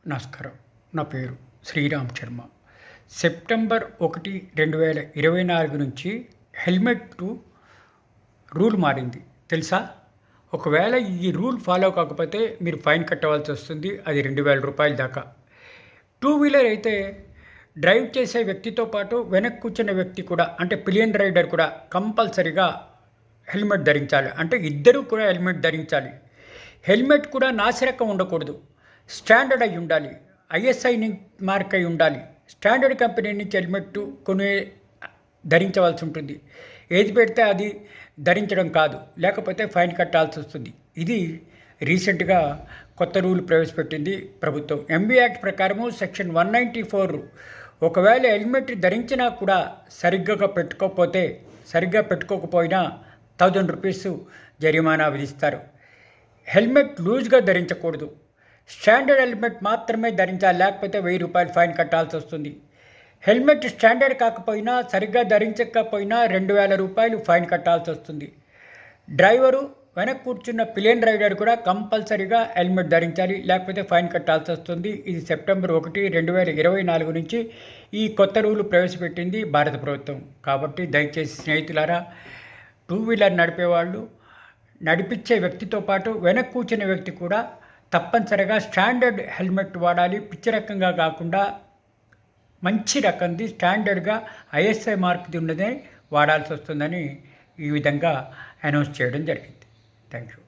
నమస్కారం. నా పేరు శ్రీరామ్ శర్మ. సెప్టెంబర్ 1, 2024 నుంచి హెల్మెట్ రూల్ మారింది తెలుసా? ఒకవేళ ఈ రూల్ ఫాలో కాకపోతే మీరు ఫైన్ కట్టవలసి వస్తుంది. అది 2000 రూపాయల దాకా. టూ వీలర్ అయితే డ్రైవ్ చేసే వ్యక్తితో పాటు వెనక్కి కూర్చున్న వ్యక్తి కూడా, అంటే పిలియన్ రైడర్ కూడా కంపల్సరిగా హెల్మెట్ ధరించాలి. అంటే ఇద్దరూ కూడా హెల్మెట్ ధరించాలి. హెల్మెట్ కూడా నాసిరకం ఉండకూడదు, స్టాండర్డ్ అయి ఉండాలి, ఐఎస్ఐ మార్క్ అయి ఉండాలి. స్టాండర్డ్ కంపెనీ నుంచి హెల్మెట్ ధరించవలసి ఉంటుంది. ఏది పెడితే అది ధరించడం కాదు, లేకపోతే ఫైన్ కట్టాల్సి వస్తుంది. ఇది రీసెంట్గా కొత్త రూల్ ప్రవేశపెట్టింది ప్రభుత్వం. ఎంబీ యాక్ట్ ప్రకారము సెక్షన్ 194, ఒకవేళ హెల్మెట్ ధరించినా కూడా సరిగ్గా పెట్టుకోకపోయినా 1000 రూపీస్ జరిమానా విధిస్తారు. హెల్మెట్ లూజ్గా ధరించకూడదు, స్టాండర్డ్ హెల్మెట్ మాత్రమే ధరించాలి, లేకపోతే 1000 రూపాయలు ఫైన్ కట్టాల్సి వస్తుంది. హెల్మెట్ స్టాండర్డ్ కాకపోయినా, సరిగ్గా ధరించకపోయినా 2000 రూపాయలు ఫైన్ కట్టాల్సి వస్తుంది. డ్రైవరు, వెనక్కి కూర్చున్న పిలియన్ రైడర్ కూడా కంపల్సరీగా హెల్మెట్ ధరించాలి, లేకపోతే ఫైన్ కట్టాల్సి వస్తుంది. ఇది సెప్టెంబర్ 1, 2024 నుంచి ఈ కొత్త రూలు ప్రవేశపెట్టింది భారత ప్రభుత్వం. కాబట్టి దయచేసి స్నేహితులారా, టూ వీలర్ నడిపేవాళ్ళు, నడిపించే వ్యక్తితో పాటు వెనక్కి కూర్చున్న వ్యక్తి కూడా తప్పనిసరిగా స్టాండర్డ్ హెల్మెట్ వాడాలి. పిచ్చి రకంగా కాకుండా మంచి రకంది, స్టాండర్డ్గా ఐఎస్ఐ మార్క్ది ఉన్నదే వాడాల్సి వస్తుందని ఈ విధంగా అనౌన్స్ చేయడం జరిగింది. Thank you.